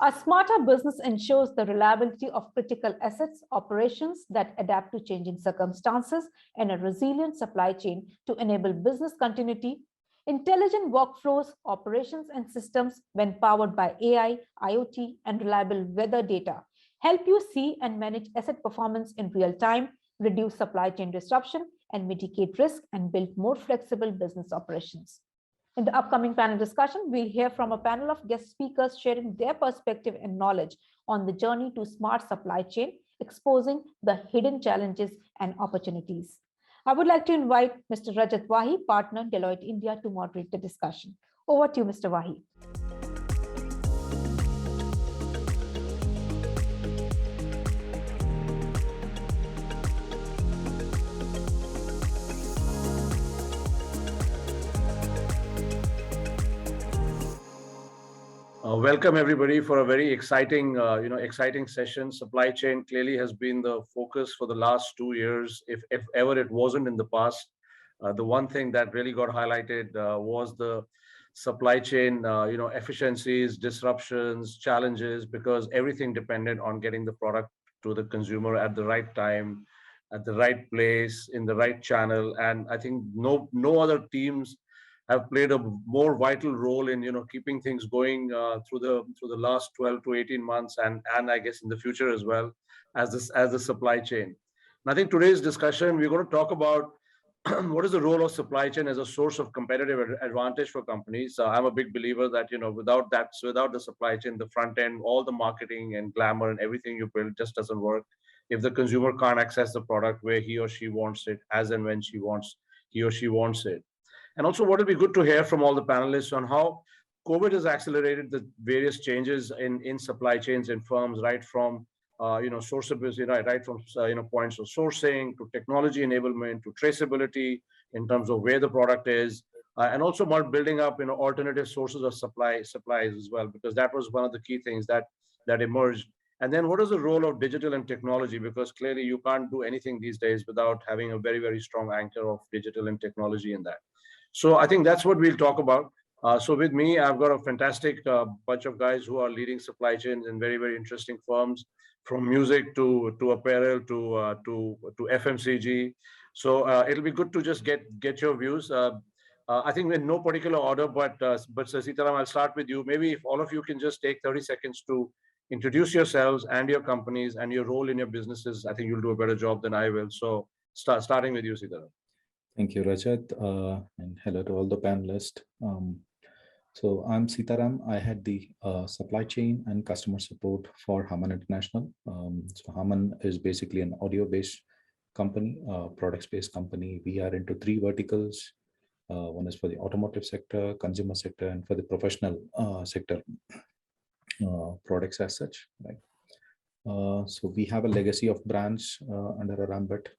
A smarter business ensures the reliability of critical assets, operations that adapt to changing circumstances, and a resilient supply chain to enable business continuity. Intelligent workflows, operations, and systems, when powered by AI, IoT, and reliable weather data, help you see and manage asset performance in real time, reduce supply chain disruption, and mitigate risk and build more flexible business operations. In the upcoming panel discussion, we'll hear from a panel of guest speakers sharing their perspective and knowledge on the journey to smart supply chain, exposing the hidden challenges and opportunities. I would like to invite Mr. Rajat Wahi, partner, Deloitte India, to moderate the discussion. Over to you, Mr. Wahi. Welcome everybody for a very exciting, exciting session. Supply chain clearly has been the focus for the last 2 years, if ever it wasn't in the past. The one thing that really got highlighted was the supply chain, efficiencies, disruptions, challenges, because everything depended on getting the product to the consumer at the right time, at the right place, in the right channel. And I think no other teams have played a more vital role in keeping things going through the last 12 to 18 months, and I guess in the future as well, as the supply chain. And I think today's discussion, we're going to talk about what is the role of supply chain as a source of competitive advantage for companies. I'm a big believer that without the supply chain, the front end, all the marketing and glamour and everything you build just doesn't work. If the consumer can't access the product where he or she wants it, as and when he or she wants it. And also, what would be good to hear from all the panelists on how COVID has accelerated the various changes in supply chains in firms, right from sourceability, right from points of sourcing to technology enablement to traceability in terms of where the product is, and also about building up alternative sources of supplies as well, because that was one of the key things that emerged. And then what is the role of digital and technology? Because clearly you can't do anything these days without having a very, very strong anchor of digital and technology in that. So I think that's what we'll talk about. So with me, I've got a fantastic bunch of guys who are leading supply chains in very, very interesting firms, from music to apparel to FMCG. So it'll be good to just get your views. I think in no particular order, but Seetharam, I'll start with you. Maybe if all of you can just take 30 seconds to introduce yourselves and your companies and your role in your businesses, I think you'll do a better job than I will. So starting with you, Seetharam. Thank you, Rajat, and hello to all the panelists. So I'm Seetharam. I had the supply chain and customer support for HARMAN International. So HARMAN is basically an audio-based company, products-based company. We are into 3 verticals. One is for the automotive sector, consumer sector, and for the professional sector products as such. Right. So we have a legacy of brands under our ambit,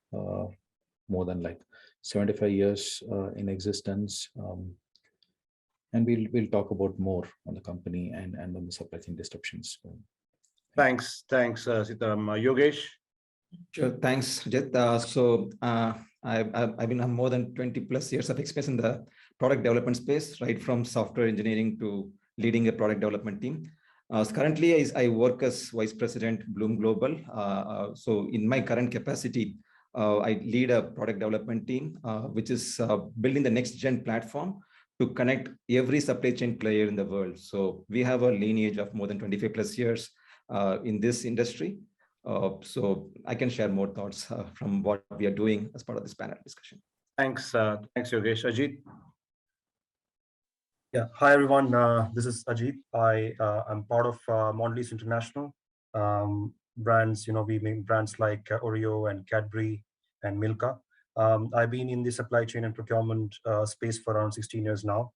more than like 75 years in existence, and we'll talk about more on the company and on the supply chain disruptions. Thanks, Seetharam. Yogesh. Sure, thanks, Ajith. I've been more than 20 plus years of experience in the product development space, right from software engineering to leading a product development team. Currently, I work as Vice President, Blume Global. So in my current capacity, I lead a product development team, which is building the next gen platform to connect every supply chain player in the world. So we have a lineage of more than 25 plus years in this industry. So I can share more thoughts from what we are doing as part of this panel discussion. Thanks, Yogesh. Ajith. Yeah, hi everyone. This is Ajith. I'm part of Mondelez International. Brands, we make brands like Oreo and Cadbury and Milka. I've been in the supply chain and procurement space for around 16 years now.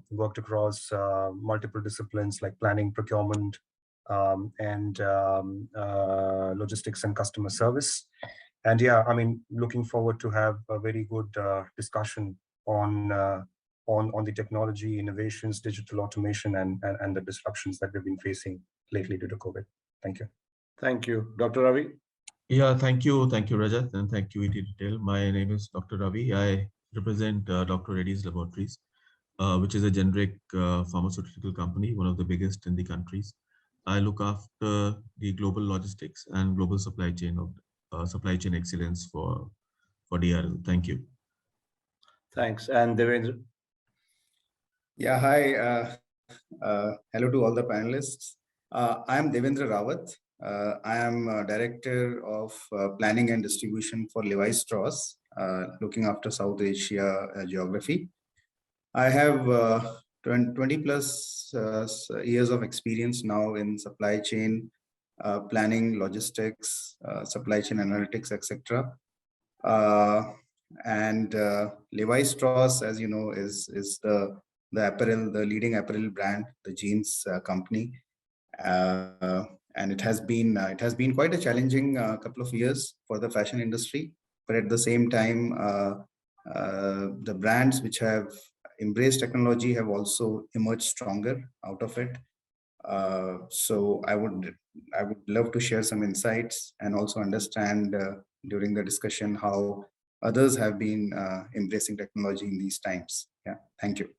Worked across multiple disciplines like planning, procurement, and logistics and customer service. And yeah, looking forward to have a very good discussion on the technology, innovations, digital automation, and the disruptions that we've been facing lately due to COVID. Thank you. Thank you. Dr. Ravi? Yeah, thank you, Rajat, and thank you, ET Retail. My name is Dr. Ravi. I represent Dr. Reddy's Laboratories, which is a generic pharmaceutical company, one of the biggest in the countries. I look after the global logistics and global supply chain of supply chain excellence for DRL. Thank you. Thanks. And Devendra. Yeah, hi. Hello to all the panelists. I am Devendra Rawat. I am Director of Planning and Distribution for Levi Strauss, looking after South Asia geography. I have 20 plus years of experience now in supply chain planning, logistics, supply chain analytics, etc. And Levi Strauss, as you know, is the apparel, the leading apparel brand, the jeans company, and it has been quite a challenging couple of years for the fashion industry. But at the same time, the brands which have embraced technology have also emerged stronger out of it. So I would love to share some insights and also understand during the discussion how others have been embracing technology in these times. Yeah, thank you.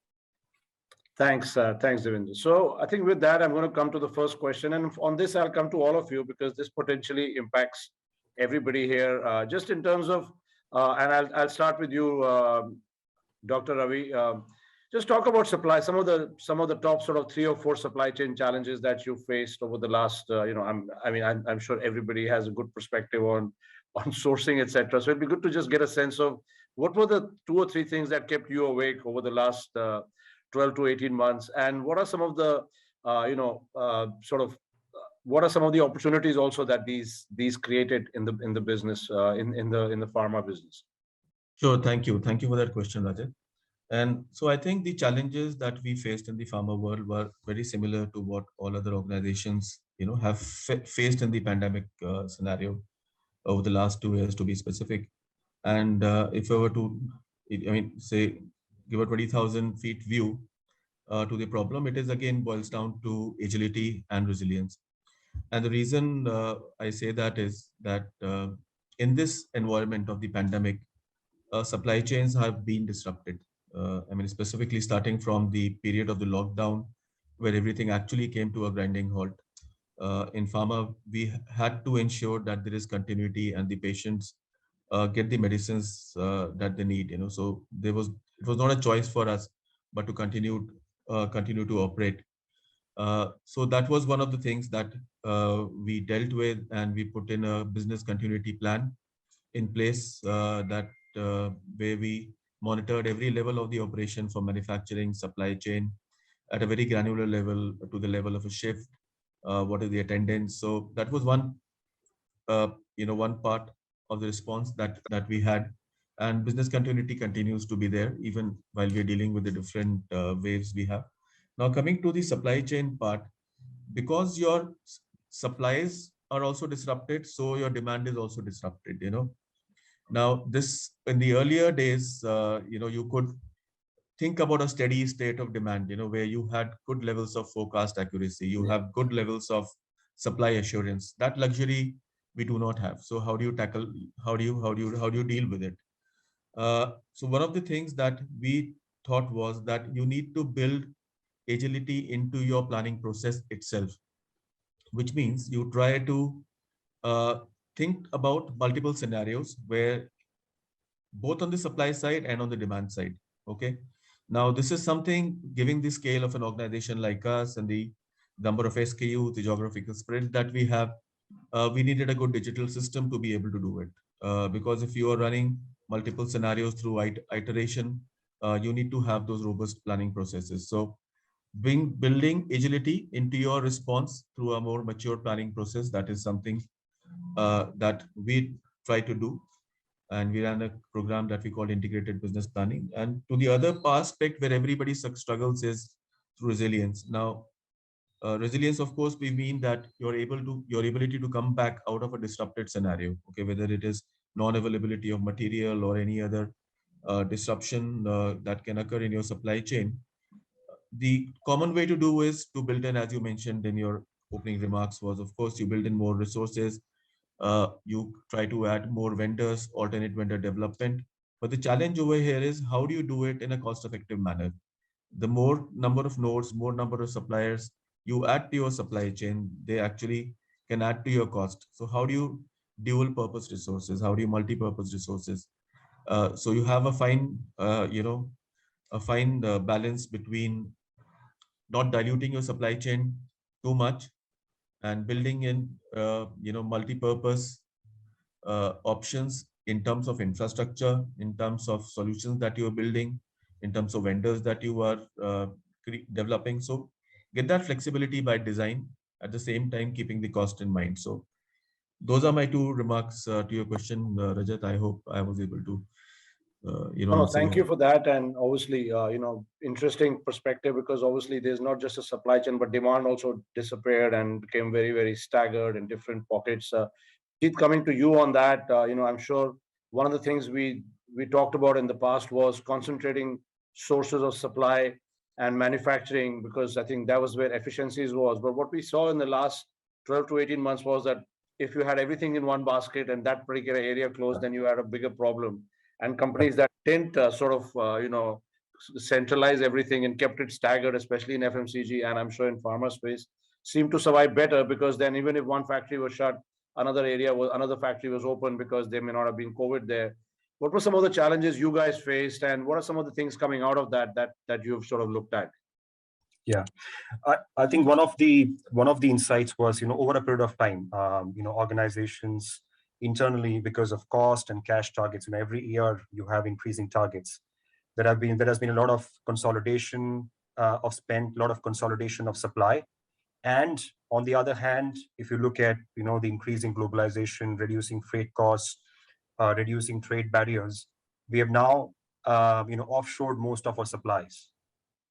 Thanks, thanks, Devendra. So I think with that, I'm going to come to the first question. And on this, I'll come to all of you because this potentially impacts everybody here. Just in terms of, and I'll start with you, Dr. Ravi. Just talk about supply, some of the top sort of 3 or 4 supply chain challenges that you faced over the last, I'm sure everybody has a good perspective on sourcing, etc. So it'd be good to just get a sense of what were the 2 or 3 things that kept you awake over the last 12 to 18 months, and what are some of the what are some of the opportunities also that these created in the business in the pharma business? Sure. Thank you. Thank you for that question, Rajat. And so I think the challenges that we faced in the pharma world were very similar to what all other organizations, have faced in the pandemic scenario over the last 2 years, to be specific. And if I were to, say, give a 20,000 feet view to the problem, it is again boils down to agility and resilience. And the reason I say that is that in this environment of the pandemic, supply chains have been disrupted. Specifically starting from the period of the lockdown, where everything actually came to a grinding halt. In pharma, we had to ensure that there is continuity and the patients get the medicines that they need. So it was not a choice for us, but to continue to operate. So that was one of the things that we dealt with, and we put in a business continuity plan in place where we monitored every level of the operation from manufacturing, supply chain, at a very granular level to the level of a shift. What is the attendance? So that was one part of the response that we had, and business continuity continues to be there even while we're dealing with the different waves we have. Now coming to the supply chain part, because your supplies are also disrupted, so your demand is also disrupted. Now this, in the earlier days, you could think about a steady state of demand, where you had good levels of forecast accuracy, you have good levels of supply assurance. That luxury we do not have. So how do you deal with it? So one of the things that we thought was that you need to build agility into your planning process itself, which means you try to think about multiple scenarios where both on the supply side and on the demand side. Okay. Now, this is something, given the scale of an organization like us and the number of SKUs, the geographical spread that we have, we needed a good digital system to be able to do it. Because if you are running multiple scenarios through iteration, you need to have those robust planning processes. So building agility into your response through a more mature planning process, that is something that we try to do. And we ran a program that we call integrated business planning. And to the other aspect where everybody struggles is through resilience. Now, resilience, of course, we mean that your ability to come back out of a disrupted scenario, okay, whether it is non-availability of material or any other disruption that can occur in your supply chain. The common way to do is to build in, as you mentioned in your opening remarks, was, of course, you build in more resources. You try to add more vendors, alternate vendor development. But the challenge over here is, how do you do it in a cost-effective manner? The more number of nodes, more number of suppliers, you add to your supply chain, they actually can add to your cost. So how do you dual purpose resources? How do you multi-purpose resources? So you have a fine, balance between not diluting your supply chain too much and building in, multi-purpose options in terms of infrastructure, in terms of solutions that you are building, in terms of vendors that you are developing. So get that flexibility by design, at the same time keeping the cost in mind. So those are my two remarks to your question, Rajat. I hope I was able to, No, answer thank you for that. And obviously, interesting perspective, because obviously there's not just a supply chain, but demand also disappeared and became very, very staggered in different pockets. Keith, coming to you on that, I'm sure one of the things we talked about in the past was concentrating sources of supply and manufacturing, because I think that was where efficiencies was. But what we saw in the last 12 to 18 months was that if you had everything in one basket and that particular area closed, then you had a bigger problem. And companies that didn't centralize everything and kept it staggered, especially in FMCG and I'm sure in pharma space, seem to survive better, because then even if one factory was shut, another factory was open, because there may not have been COVID there. What were some of the challenges you guys faced, and what are some of the things coming out of that you've sort of looked at? Yeah, I think one of the insights was, over a period of time, organizations internally, because of cost and cash targets, every year you have increasing targets. There has been a lot of consolidation of spend, a lot of consolidation of supply. And on the other hand, if you look at, the increasing globalization, reducing freight costs, reducing trade barriers, we have now, offshored most of our supplies.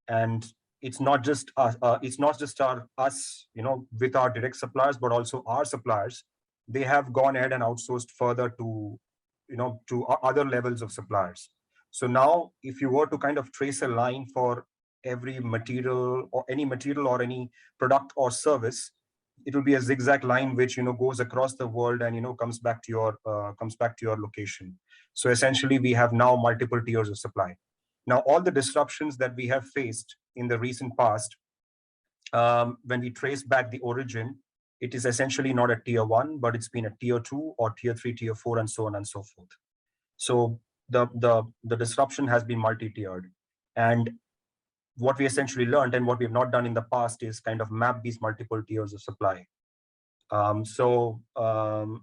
And it's not just us, with our direct suppliers, but also our suppliers. They have gone ahead and outsourced further to, to other levels of suppliers. So now, if you were to kind of trace a line for every material or any product or service, it will be a zigzag line which goes across the world and comes back to your location. So essentially, we have now multiple tiers of supply. Now, all the disruptions that we have faced in the recent past, when we trace back the origin, it is essentially not a tier 1, but it's been a tier 2 or tier 3, tier 4, and so on and so forth. So the disruption has been multi-tiered. And what we essentially learned, and what we have not done in the past, is kind of map these multiple tiers of supply.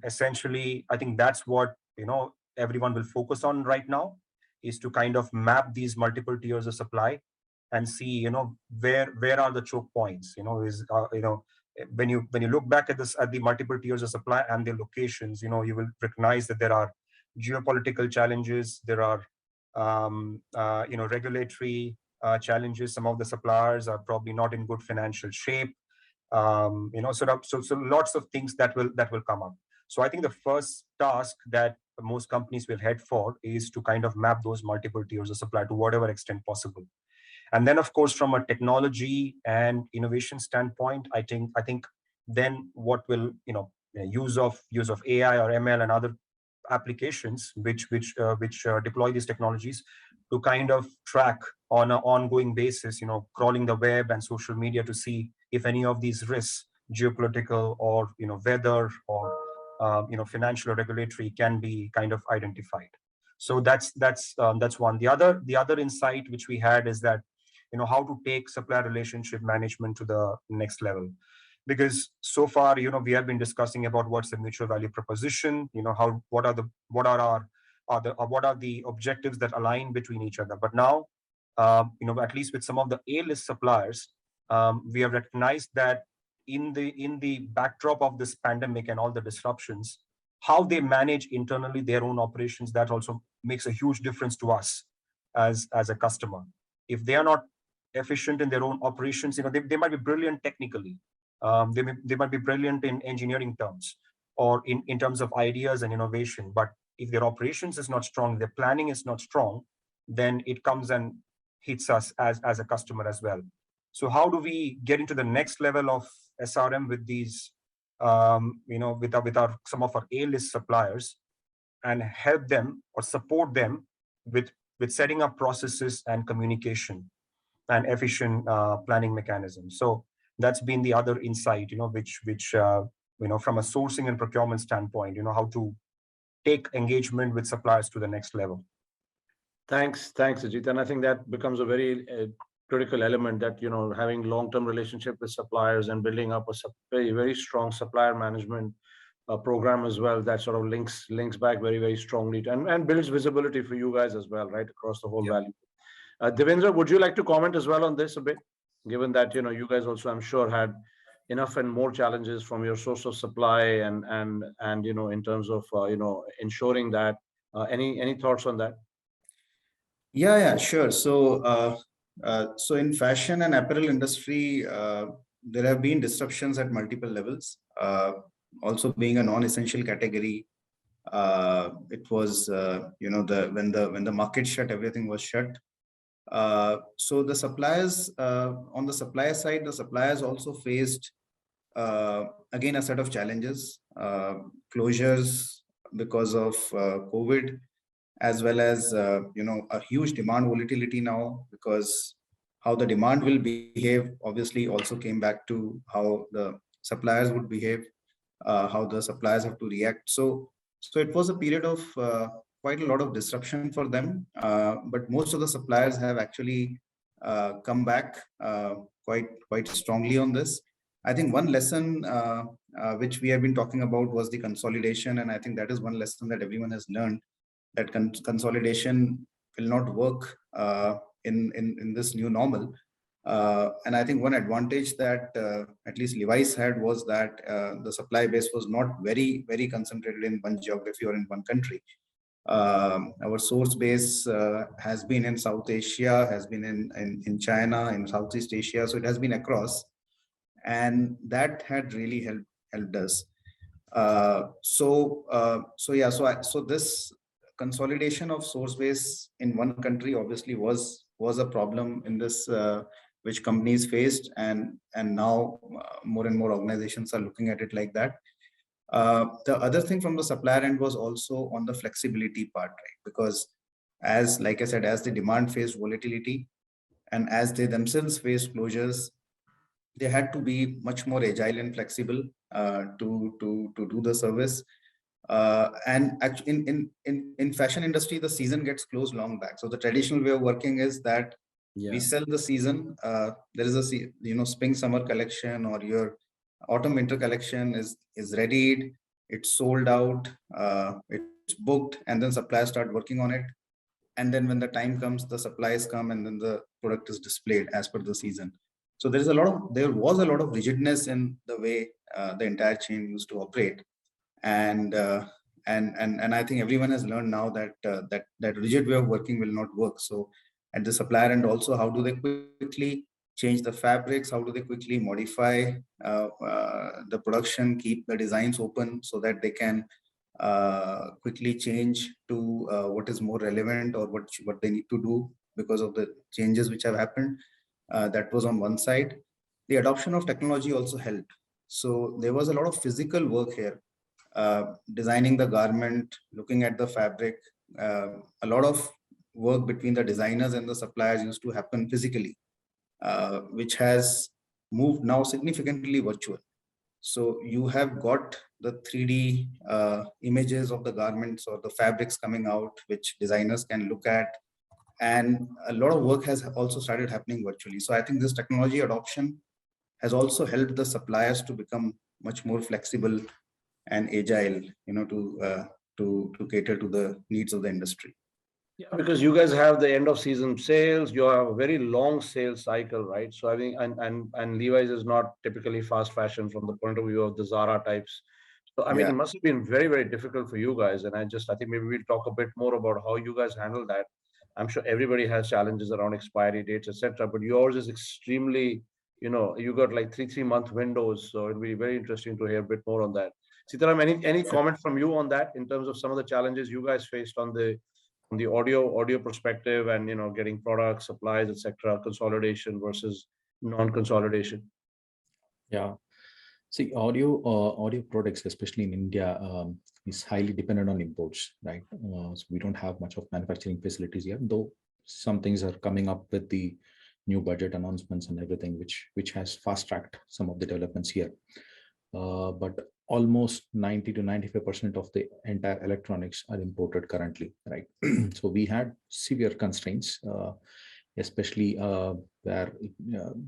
Essentially, I think that's what everyone will focus on right now, is to kind of map these multiple tiers of supply and see where are the choke points. When you look back at the multiple tiers of supply and their locations, you will recognize that there are geopolitical challenges, there are regulatory challenges. Some of the suppliers are probably not in good financial shape. So lots of things that will come up. So I think the first task that most companies will head for is to kind of map those multiple tiers of supply to whatever extent possible. And then, of course, from a technology and innovation standpoint, I think then what will use of AI or ML and other applications which deploy these technologies to kind of track on an ongoing basis, crawling the web and social media to see if any of these risks, geopolitical or weather or financial or regulatory, can be kind of identified. So that's one. The other insight which we had is that how to take supplier relationship management to the next level. Because so far, we have been discussing about what's the mutual value proposition, what are the objectives that align between each other. But now, at least with some of the A-list suppliers, we have recognized that in the backdrop of this pandemic and all the disruptions, how they manage internally their own operations, that also makes a huge difference to us as a customer. If they are not efficient in their own operations, they might be brilliant technically. They might be brilliant in engineering terms or in terms of ideas and innovation. But if their operations is not strong, their planning is not strong, then it comes and hits us as a customer as well. So how do we get into the next level of SRM with these, with some of our A-list suppliers, and help them or support them with setting up processes and communication and efficient planning mechanisms. So that's been the other insight, which from a sourcing and procurement standpoint, how to take engagement with suppliers to the next level. Thanks, Ajith. And I think that becomes a very critical element, that having long-term relationship with suppliers and building up a very, very strong supplier management program as well, that sort of links back very, very strongly and builds visibility for you guys as well, right, across the whole value. Devendra, would you like to comment as well on this a bit, given that you guys also, I'm sure, had enough and more challenges from your source of supply and in terms of ensuring that any thoughts on that? Yeah, sure. So in fashion and apparel industry, there have been disruptions at multiple levels. Also being a non-essential category, it was when the market shut, everything was shut. So the suppliers, on the supplier side, the suppliers also faced again a set of challenges, closures because of COVID, as well as a huge demand volatility now, because how the demand will behave obviously also came back to how the suppliers would behave, how the suppliers have to react. So it was a period of quite a lot of disruption for them, but most of the suppliers have actually come back quite strongly on this. I think one lesson which we have been talking about was the consolidation, and I think that is one lesson that everyone has learned, that consolidation will not work in this new normal. And I think one advantage that at least Levi's had was that the supply base was not very, very concentrated in one geography or in one country. Our source base has been in South Asia, has been in China, in Southeast Asia, so it has been across, and that had really helped us. So this consolidation of source base in one country obviously was a problem in this, which companies faced, and now more and more organizations are looking at it like that. The other thing from the supplier end was also on the flexibility part, right? Because like I said, as the demand faced volatility and as they themselves faced closures, they had to be much more agile and flexible to do the service. And actually in fashion industry, the season gets closed long back. So the traditional way of working is that we sell the season. There is a spring summer collection, or your autumn winter collection is readied, it's sold out, it's booked, and then suppliers start working on it. And then when the time comes, the supplies come, and then the product is displayed as per the season. So there was a lot of rigidness in the way the entire chain used to operate. And I think everyone has learned now that that rigid way of working will not work. So at the supplier end also, how do they quickly change the fabrics? How do they quickly modify the production, keep the designs open so that they can quickly change to what is more relevant, or what they need to do because of the changes which have happened? That was on one side. The adoption of technology also helped. So there was a lot of physical work here, designing the garment, looking at the fabric. A lot of work between the designers and the suppliers used to happen physically, which has moved now significantly virtual. So you have got the 3D images of the garments or the fabrics coming out, which designers can look at. And a lot of work has also started happening virtually. So I think this technology adoption has also helped the suppliers to become much more flexible and agile, to cater to the needs of the industry. Yeah, because you guys have the end of season sales, you have a very long sales cycle, right? So I think, and Levi's is not typically fast fashion from the point of view of the Zara types. So I mean, it must have been very, very difficult for you guys. And I think maybe we'll talk a bit more about how you guys handle that. I'm sure everybody has challenges around expiry dates, etc. But yours is extremely, you got like three month windows. So it'll be very interesting to hear a bit more on that. Seetharam, any comment from you on that in terms of some of the challenges you guys faced on the audio perspective, and getting products, supplies, etc., consolidation versus non-consolidation? Yeah. See, audio products, especially in India, is highly dependent on imports, right? So we don't have much of manufacturing facilities here, though some things are coming up with the new budget announcements and everything, which has fast-tracked some of the developments here. But almost 90 to 95% of the entire electronics are imported currently, right? So we had severe constraints, especially where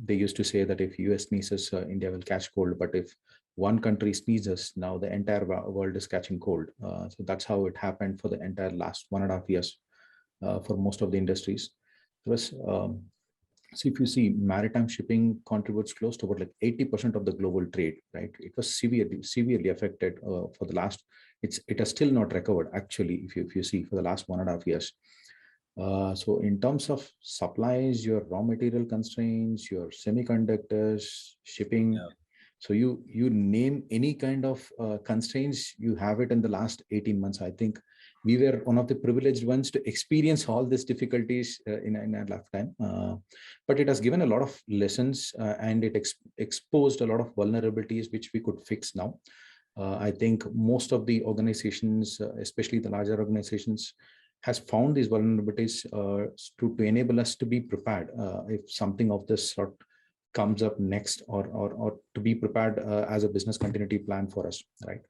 they used to say that if US sneezes, India will catch cold. But if one country sneezes, now the entire world is catching cold. So that's how it happened for the entire last 1.5 years for most of the industries. It was, so if you see, maritime shipping contributes close to about like 80% of the global trade, right? It was severely affected for the last. It has still not recovered actually. If you see, for the last 1.5 years. So in terms of supplies, your raw material constraints, your semiconductors, shipping. Yeah. So you name any kind of constraints, you have it in the last 18 months. I think we were one of the privileged ones to experience all these difficulties in our lifetime. But it has given a lot of lessons and it exposed a lot of vulnerabilities which we could fix now. I think most of the organizations, especially the larger organizations, has found these vulnerabilities to enable us to be prepared if something of this sort comes up next, or to be prepared as a business continuity plan for us, right?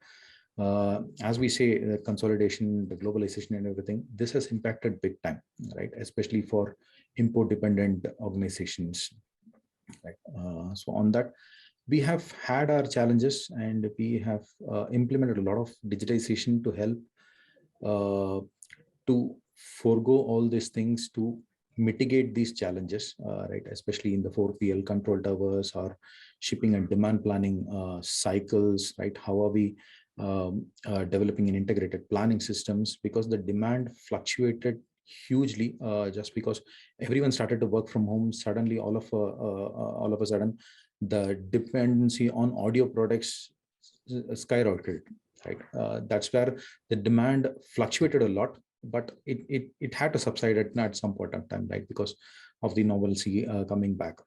As we say, the consolidation, the globalization and everything, this has impacted big time, right? Especially for import dependent organizations, right? So on that, we have had our challenges, and we have implemented a lot of digitization to help to forego all these things to mitigate these challenges, right? Especially in the 4PL control towers or shipping and demand planning cycles, right? How are we developing an integrated planning systems? Because the demand fluctuated hugely just because everyone started to work from home. Suddenly, all of a sudden, the dependency on audio products skyrocketed, right? That's where the demand fluctuated a lot, but it had to subside at some point of time, right? Because of the normalcy coming back.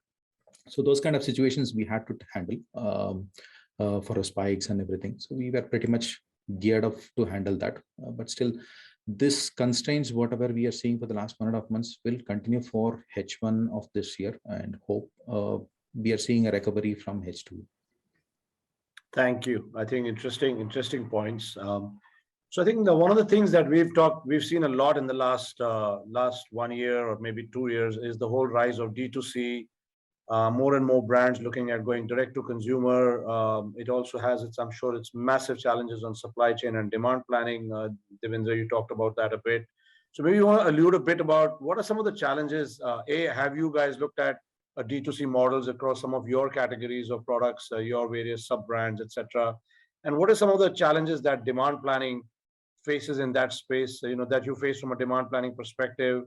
So those kind of situations we had to handle for spikes and everything. So we were pretty much geared up to handle that. But still, this constraints, whatever we are seeing for the last 1.5 months, will continue for H1 of this year, and hope we are seeing a recovery from H2. Thank you. I think interesting points. So I think one of the things that we've seen a lot in the last 1 year or maybe 2 years is the whole rise of D2C. More and more brands looking at going direct to consumer. It also has I'm sure it's massive challenges on supply chain and demand planning. Devendra, you talked about that a bit. So maybe you want to allude a bit about what are some of the challenges? Have you guys looked at D2C models across some of your categories of products, your various sub brands, etc.? And what are some of the challenges that demand planning faces in that space, that you face from a demand planning perspective?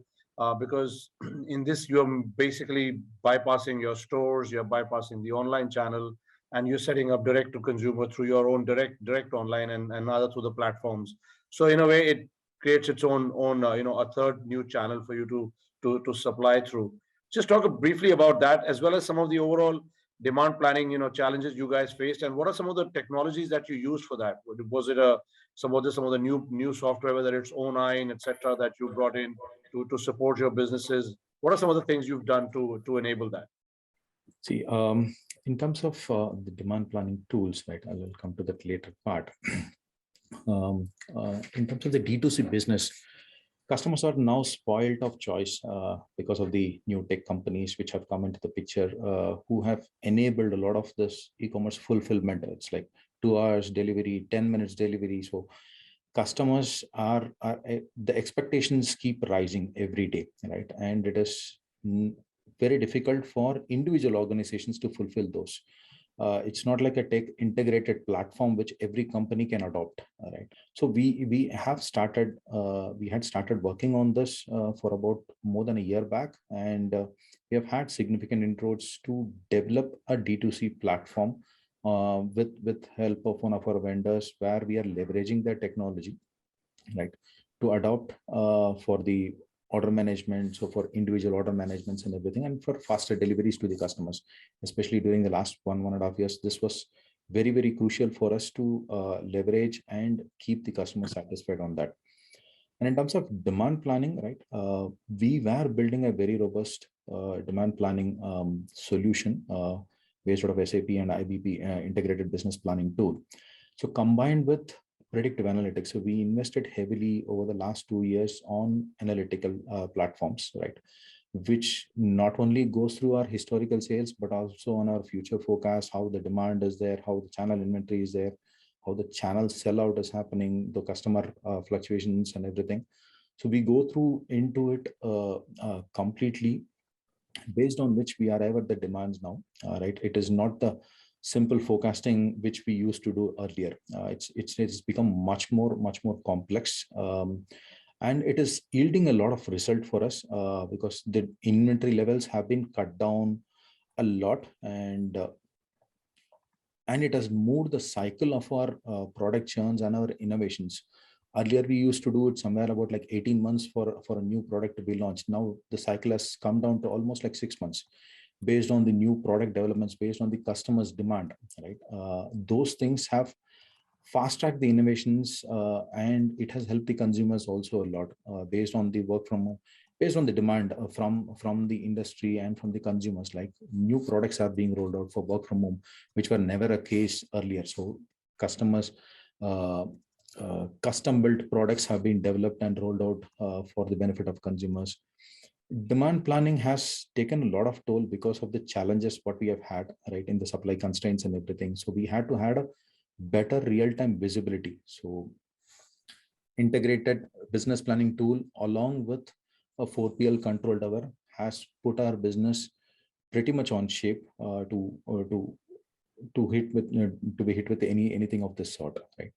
Because in this, you're basically bypassing your stores, you're bypassing the online channel, and you're setting up direct to consumer through your own direct online and other through the platforms. So in a way, it creates its own a third new channel for you to supply through. Just talk briefly about that, as well as some of the overall demand planning challenges you guys faced, and what are some of the technologies that you used for that? Was it some of the new software, whether it's O9, etc., that you brought in to support your businesses? What are some of the things you've done to enable that? See, in terms of the demand planning tools, right, I will come to that later part. In terms of the D2C business, customers are now spoiled of choice because of the new tech companies which have come into the picture, who have enabled a lot of this e-commerce fulfillment. It's like 2 hours delivery, 10 minutes delivery. So customers are the expectations keep rising every day, right? And it is very difficult for individual organizations to fulfill those. It's not like a tech integrated platform which every company can adopt, right? So we had started working on this for about more than a year back, and we have had significant inroads to develop a D2C platform with help of one of our vendors, where we are leveraging their technology, right, to adopt for the order management, so for individual order managements and everything, and for faster deliveries to the customers. Especially during the last 1.5 years, this was very, very crucial for us to leverage and keep the customer satisfied on that. And in terms of demand planning, right, we were building a very robust demand planning solution based out of SAP and IBP integrated business planning tool. So combined with predictive analytics, so we invested heavily over the last 2 years on analytical platforms, right? Which not only goes through our historical sales, but also on our future forecast, how the demand is there, how the channel inventory is there, how the channel sellout is happening, the customer fluctuations and everything. So we go through into it completely, based on which we arrive at the demands now, right? It is not the simple forecasting which we used to do earlier. It's become much more complex, and it is yielding a lot of result for us because the inventory levels have been cut down a lot, and it has moved the cycle of our product churns and our innovations. Earlier, we used to do it somewhere about like 18 months for a new product to be launched. Now the cycle has come down to almost like 6 months, based on the new product developments, based on the customer's demand, right? Those things have fast-tracked the innovations, and it has helped the consumers also a lot, based on the work from, based on the demand from the industry and from the consumers. Like new products are being rolled out for work from home, which were never a case earlier. So customers, custom-built products have been developed and rolled out for the benefit of consumers. Demand planning has taken a lot of toll because of the challenges what we have had, right, in the supply constraints and everything. So we had to have a better real-time visibility. So integrated business planning tool along with a 4PL control tower has put our business pretty much on shape to be hit with anything of this sort, right?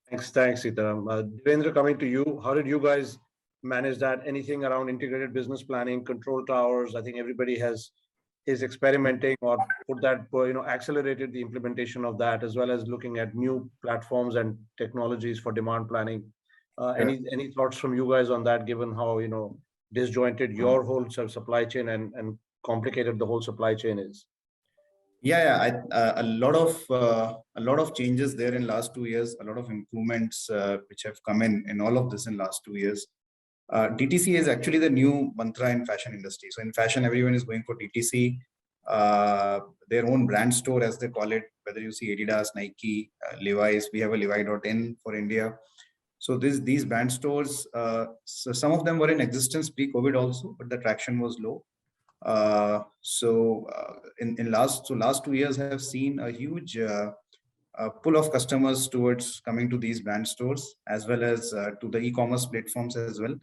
Thanks, Seetharam. Devendra, coming to you, how did you guys manage that? Anything around integrated business planning, control towers? I think everybody is experimenting or put that, accelerated the implementation of that, as well as looking at new platforms and technologies for demand planning. Any thoughts from you guys on that, given how disjointed your whole supply chain and complicated the whole supply chain is? A lot of changes there in last 2 years, a lot of improvements which have come in all of this in last 2 years. DTC is actually the new mantra in fashion industry. So in fashion, everyone is going for DTC, their own brand store, as they call it, whether you see Adidas, Nike, Levi's. We have a Levi.in for India. So these brand stores, so some of them were in existence pre-COVID also, but the traction was low. Last 2 years have seen a huge pull of customers towards coming to these brand stores, as well as to the e-commerce platforms as well.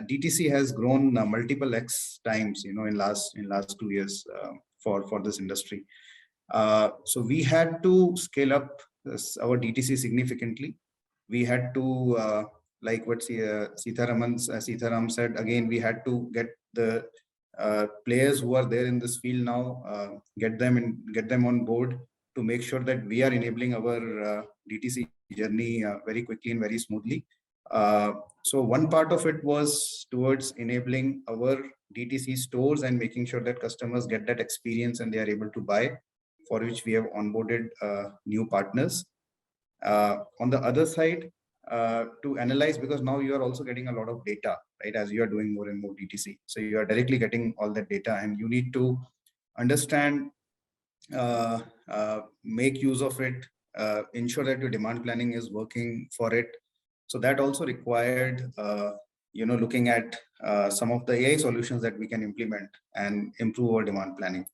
DTC has grown multiple X times, in last 2 years for this industry. So we had to scale up our DTC significantly. We had to, like what Seetharam said, again, we had to get the players who are there in this field now, get them on board to make sure that we are enabling our DTC journey very quickly and very smoothly. So one part of it was towards enabling our DTC stores and making sure that customers get that experience and they are able to buy, for which we have onboarded new partners. On the other side, to analyze, because now you are also getting a lot of data, right, as you are doing more and more DTC. So you are directly getting all that data, and you need to understand, make use of it, ensure that your demand planning is working for it. So that also required, looking at some of the AI solutions that we can implement and improve our demand planning.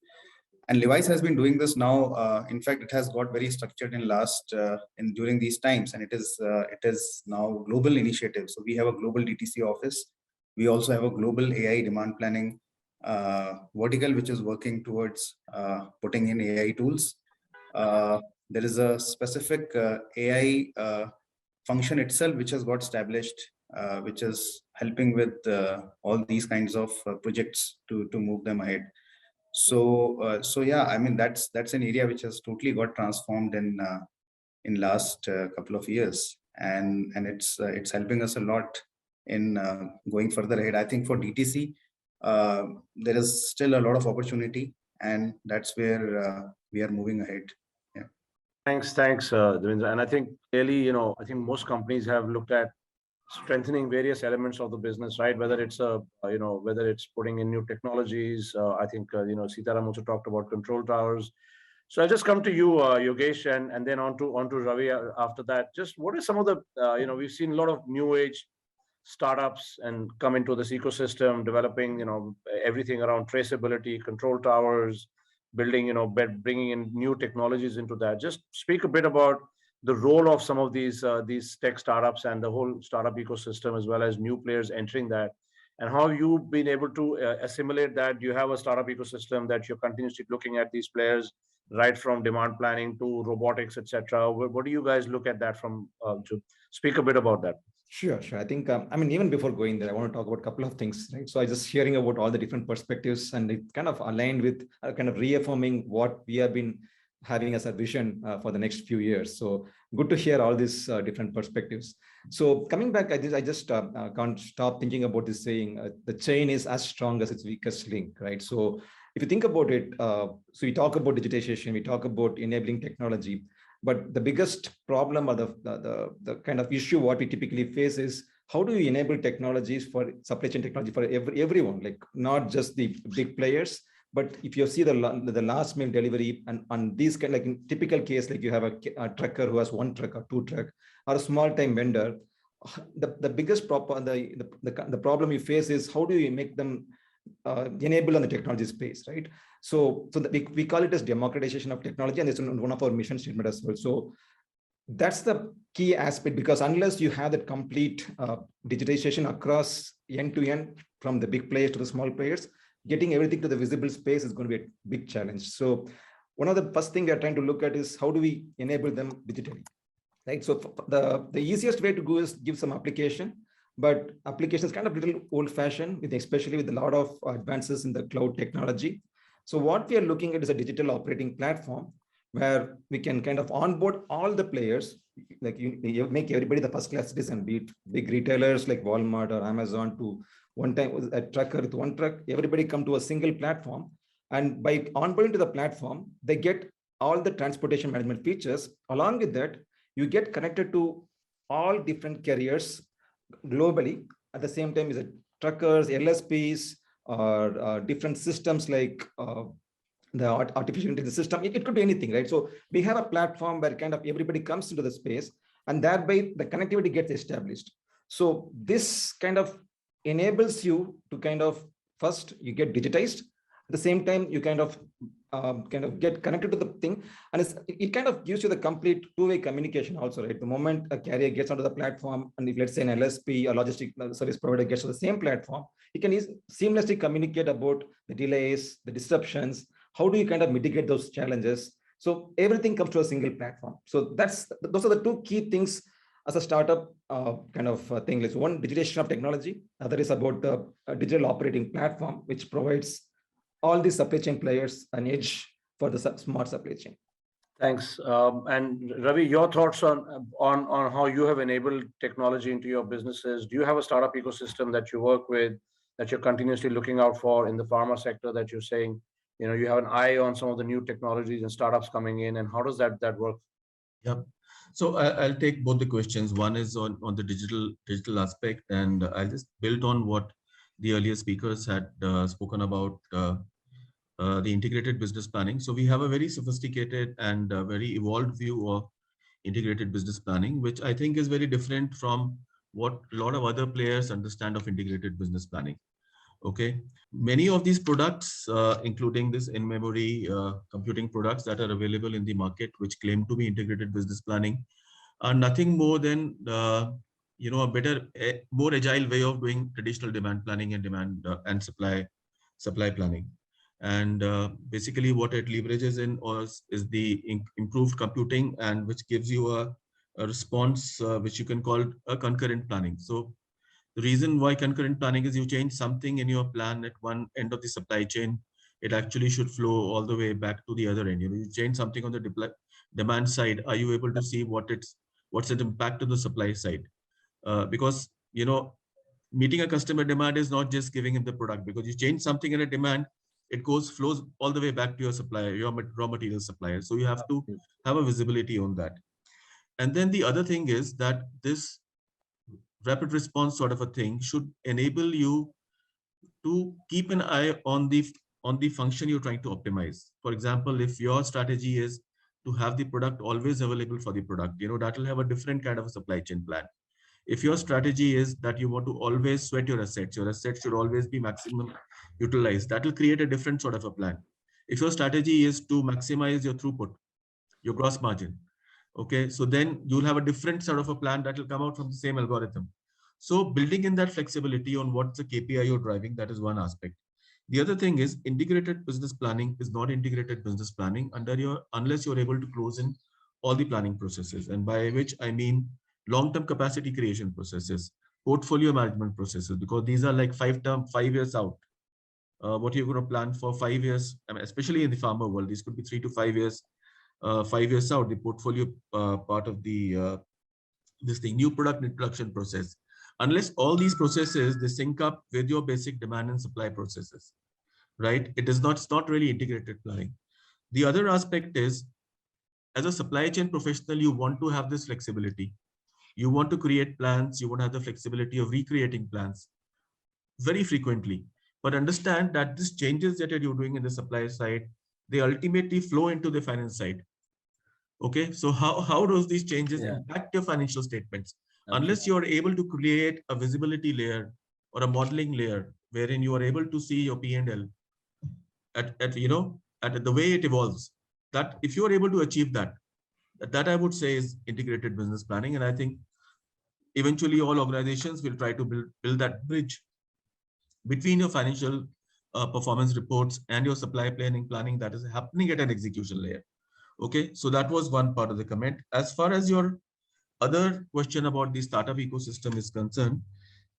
And Levi's has been doing this now. In fact, it has got very structured during these times, and it is now global initiative. So we have a global DTC office. We also have a global AI demand planning vertical, which is working towards putting in AI tools. There is a specific AI function itself which has got established, which is helping with all these kinds of projects to move them ahead. So yeah, I mean, that's an area which has totally got transformed in last couple of years, and it's helping us a lot in going further ahead. I think for DTC, there is still a lot of opportunity, and that's where we are moving ahead. Yeah. Thanks, Devendra. And I think clearly, I think most companies have looked at strengthening various elements of the business, right? Whether it's whether it's putting in new technologies. I think Seetharam also talked about control towers. So I'll just come to you, Yogesh, and then on to Ravi after that. Just what are some of the we've seen a lot of new age startups and come into this ecosystem, developing everything around traceability, control towers, building bringing in new technologies into that. Just speak a bit about the role of some of these tech startups and the whole startup ecosystem, as well as new players entering that, and how you've been able to assimilate that. Do you have a startup ecosystem that you're continuously looking at these players, right from demand planning to robotics, etc.? What do you guys look at that from? To speak a bit about that. Sure. I think, I mean, even before going there, I want to talk about a couple of things, right? So I just hearing about all the different perspectives, and it kind of aligned with kind of reaffirming what we have been having as a vision for the next few years. So good to hear all these different perspectives. So coming back, I just can't stop thinking about this saying, the chain is as strong as its weakest link, right? So if you think about it, so we talk about digitization, we talk about enabling technology, but the biggest problem or the kind of issue what we typically face is how do we enable technologies for supply chain technology for everyone, like not just the big players, but if you see the last mile delivery and on these kind, like in typical case, like you have a trucker who has one truck or two truck, or a small time vendor, the biggest problem, the problem you face is how do you make them enable on the technology space, right? So we call it as democratization of technology, and it's one of our mission statement as well. So that's the key aspect, because unless you have that complete digitization across end to end, from the big players to the small players, getting everything to the visible space is going to be a big challenge. So one of the first thing we are trying to look at is how do we enable them digitally, right? So the easiest way to go is give some application, but application is kind of a little old fashioned, especially with a lot of advances in the cloud technology. So what we are looking at is a digital operating platform where we can kind of onboard all the players, like you make everybody the first class citizen, be it big retailers like Walmart or Amazon, to one time a trucker with one truck, everybody come to a single platform. And by onboarding to the platform, they get all the transportation management features. Along with that, you get connected to all different carriers globally. At the same time, is it truckers, LSPs, or different systems like the artificial intelligence system. It could be anything, right? So we have a platform where kind of everybody comes into the space, and thereby the connectivity gets established. So this kind of enables you to kind of, first you get digitized, at the same time you kind of get connected to the thing, and it kind of gives you the complete two-way communication also, right? The moment a carrier gets onto the platform, and if let's say an LSP or logistic service provider gets to the same platform, you can seamlessly communicate about the delays, the disruptions. How do you kind of mitigate those challenges? So everything comes to a single platform. So those are the two key things as a startup kind of thing. Like one, digitization of technology. Other is about the digital operating platform, which provides all the supply chain players an edge for the smart supply chain. Thanks. And Ravi, your thoughts on how you have enabled technology into your businesses. Do you have a startup ecosystem that you work with, that you're continuously looking out for in the pharma sector, that you're saying, you have an eye on some of the new technologies and startups coming in, and how does that work? Yeah. So I'll take both the questions. One is on the digital aspect, and I'll just build on what the earlier speakers had spoken about, the integrated business planning. So we have a very sophisticated and very evolved view of integrated business planning, which I think is very different from what a lot of other players understand of integrated business planning. Okay, many of these products, including this in-memory computing products that are available in the market, which claim to be integrated business planning, are nothing more than a better, more agile way of doing traditional demand planning and demand and supply planning. And basically, what it leverages in is the improved computing, and which gives you a response which you can call a concurrent planning. So the reason why concurrent planning is you change something in your plan at one end of the supply chain, it actually should flow all the way back to the other end. You change something on the demand side, are you able to see what's the impact to the supply side? Because meeting a customer demand is not just giving him the product, because you change something in a demand, it flows all the way back to your supplier, your raw material supplier. So you have to have a visibility on that. And then the other thing is that this rapid response sort of a thing should enable you to keep an eye on the function you're trying to optimize. For example, if your strategy is to have the product always available for the product, that will have a different kind of a supply chain plan. If your strategy is that you want to always sweat your assets should always be maximum utilized, that will create a different sort of a plan. If your strategy is to maximize your throughput, your gross margin, okay, so then you'll have a different sort of a plan that will come out from the same algorithm. So building in that flexibility on what's the KPI you're driving, that is one aspect. The other thing is integrated business planning is not integrated business planning unless you're able to close in all the planning processes. And by which I mean long-term capacity creation processes, portfolio management processes, because these are like 5 years out. What you're going to plan for 5 years, I mean, especially in the pharma world, these could be 3 to 5 years, 5 years out, the portfolio part of the this thing, new product introduction process. Unless all these processes, they sync up with your basic demand and supply processes, right? It's not really integrated planning. The other aspect is, as a supply chain professional, you want to have this flexibility. You want to create plans, you want to have the flexibility of recreating plans very frequently. But understand that these changes that you're doing in the supply side, they ultimately flow into the finance side. Okay, so how does these changes impact your financial statements? Okay. Unless you're able to create a visibility layer or a modeling layer wherein you are able to see your P&L at the way it evolves, that if you are able to achieve that I would say is integrated business planning. And I think eventually all organizations will try to build that bridge between your financial performance reports and your supply planning that is happening at an execution layer. Okay, so that was one part of the comment. As far as your other question about the startup ecosystem is concerned,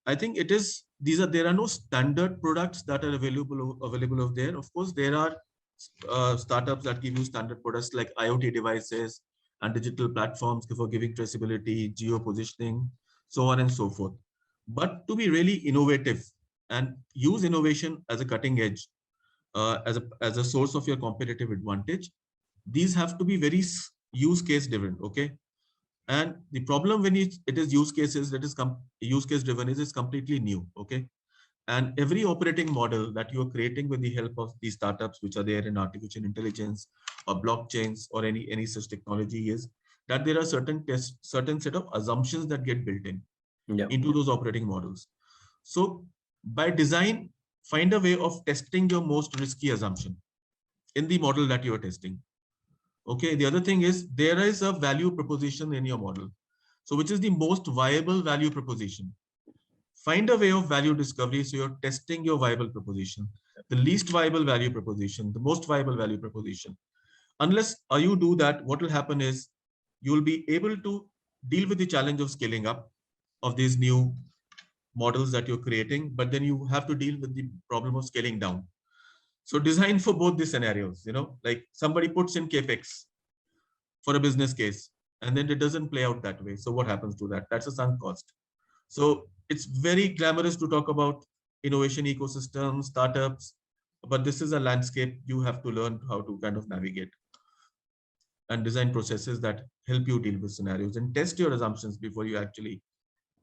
I think there are no standard products that are available over there. Of course, there are startups that give you standard products like IoT devices and digital platforms for giving traceability, geo positioning, so on and so forth. But to be really innovative and use innovation as a cutting edge, as a source of your competitive advantage, these have to be very use case driven. Okay, and the problem when it is use cases that is use case driven is it's completely new. Okay, and every operating model that you are creating with the help of these startups which are there in artificial intelligence or blockchains or any such technology is that there are certain set of assumptions that get built in into those operating models. So by design, find a way of testing your most risky assumption in the model that you are testing. Okay, the other thing is there is a value proposition in your model. So which is the most viable value proposition? Find a way of value discovery. So you're testing your viable proposition, the least viable value proposition, the most viable value proposition. Unless you do that, what will happen is you'll be able to deal with the challenge of scaling up of these new models that you're creating, but then you have to deal with the problem of scaling down. So design for both the scenarios, like somebody puts in CapEx for a business case, and then it doesn't play out that way. So what happens to that? That's a sunk cost. So it's very glamorous to talk about innovation ecosystems, startups, but this is a landscape you have to learn how to kind of navigate and design processes that help you deal with scenarios and test your assumptions before you actually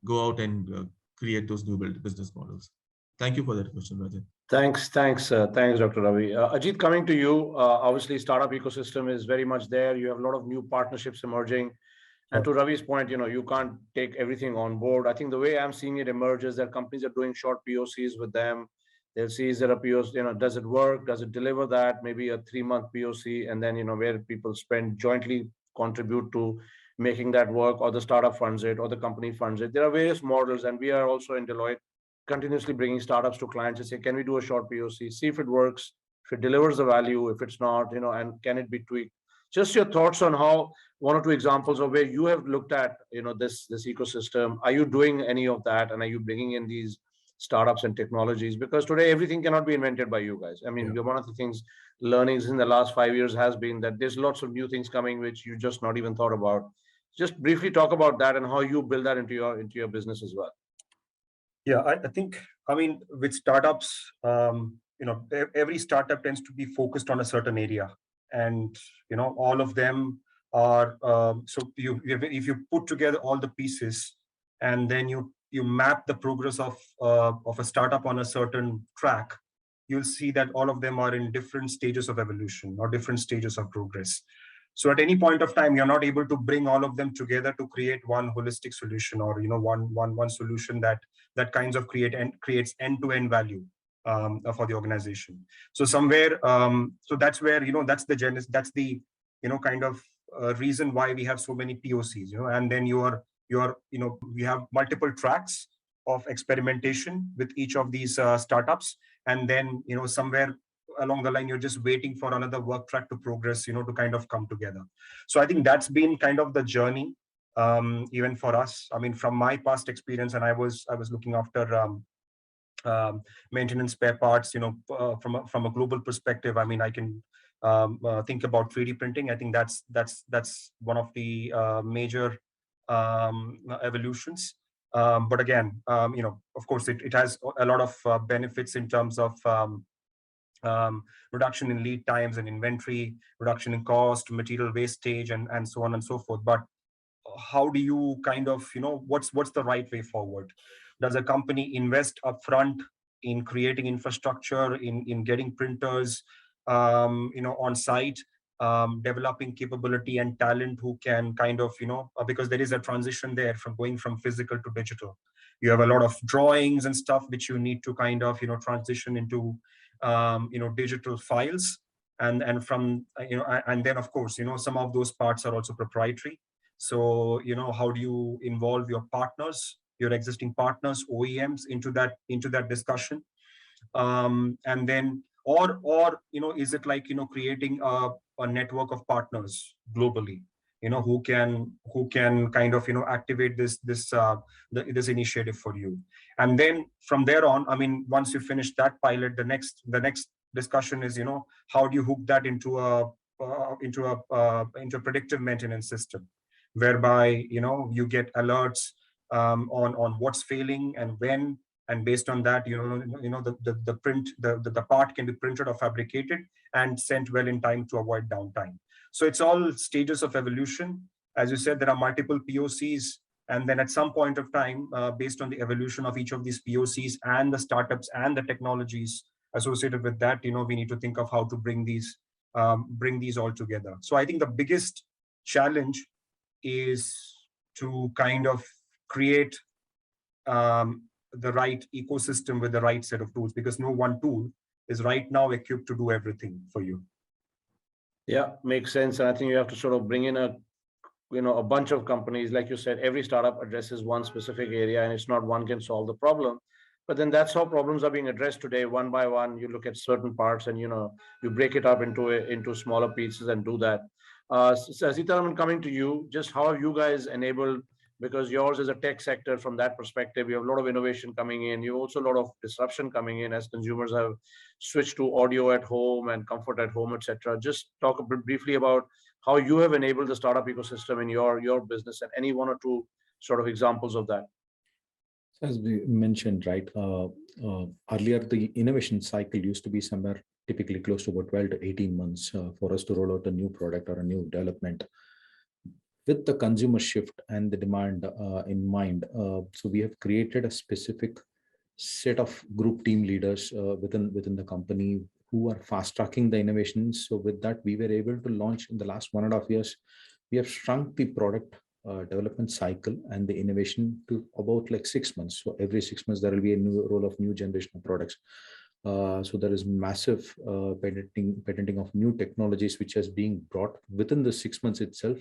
go out and create those new business models. Thank you for that question, Rajat. Thanks, Dr. Ravi. Ajith, coming to you, obviously startup ecosystem is very much there. You have a lot of new partnerships emerging. And to Ravi's point, you can't take everything on board. I think the way I'm seeing it emerge is that companies are doing short POCs with them. They'll see, is there a POC, does it work? Does it deliver that? Maybe a 3-month POC, and then, where people jointly contribute to making that work, or the startup funds it, or the company funds it. There are various models, and we are also in Deloitte continuously bringing startups to clients and say, can we do a short POC, see if it works, if it delivers the value, if it's not, and can it be tweaked? Just your thoughts on how, 1 or 2 examples of where you have looked at, this ecosystem. Are you doing any of that? And are you bringing in these startups and technologies? Because today, everything cannot be invented by you guys. I mean, one of the things, learnings in the last 5 years has been that there's lots of new things coming, which you just not even thought about. Just briefly talk about that and how you build that into your business as well. Yeah, I think, with startups, every startup tends to be focused on a certain area, and all of them are. So if you put together all the pieces, and then you you map the progress of a startup on a certain track, you'll see that all of them are in different stages of evolution or different stages of progress. So at any point of time, you're not able to bring all of them together to create one holistic solution, or one solution that kinds of creates end-to-end value for the organization. So somewhere, so that's where that's the genesis, that's the kind of reason why we have so many POCs. And then we have multiple tracks of experimentation with each of these startups, and then somewhere along the line you're just waiting for another work track to progress, to kind of come together. So I think that's been kind of the journey, even for us. I mean, from my past experience, and I was looking after maintenance spare parts, from a global perspective. I mean, I can think about 3D printing. I think that's one of the major evolutions. But again, of course, it has a lot of benefits in terms of reduction in lead times and inventory, reduction in cost, material wastage, and so on and so forth. But how do you kind of, what's the right way forward? Does a company invest upfront in creating infrastructure, in getting printers, on site, developing capability and talent who can kind of, because there is a transition there from going from physical to digital. You have a lot of drawings and stuff which you need to kind of, transition into, digital files. And from, and then of course, some of those parts are also proprietary. So, how do you involve your partners, your existing partners, OEMs into that discussion? And then, or is it like, creating a network of partners globally, who can kind of, activate this initiative for you. And then from there on, I mean, once you finish that pilot, the next discussion is, how do you hook that into a predictive maintenance system, whereby you get alerts on what's failing and when, and based on that, the part can be printed or fabricated and sent well in time to avoid downtime. So it's all stages of evolution. As you said, there are multiple POCs, and then at some point of time, based on the evolution of each of these POCs and the startups and the technologies associated with that, we need to think of how to bring these all together. So I think the biggest challenge is to kind of create the right ecosystem with the right set of tools, because no one tool is right now equipped to do everything for you. Yeah, makes sense. And I think you have to sort of bring in a bunch of companies. Like you said, every startup addresses one specific area, and it's not one can solve the problem. But then that's how problems are being addressed today, one by one. You look at certain parts and, you break it up into smaller pieces and do that. Seetharam, coming to you, just how have you guys enabled, because yours is a tech sector, from that perspective, you have a lot of innovation coming in. You also a lot of disruption coming in as consumers have switched to audio at home and comfort at home, etc. Just talk a bit briefly about how you have enabled the startup ecosystem in your business, and any one or two sort of examples of that. As we mentioned, right, earlier the innovation cycle used to be somewhere typically close to about 12 to 18 months for us to roll out a new product or a new development. With the consumer shift and the demand in mind, so we have created a specific set of group team leaders within the company who are fast tracking the innovations. So with that, we were able to launch in the last 1.5 years. We have shrunk the product development cycle and the innovation to about like 6 months. So every 6 months there will be a new roll of new generation of products. So there is massive patenting of new technologies which is being brought within the 6 months itself.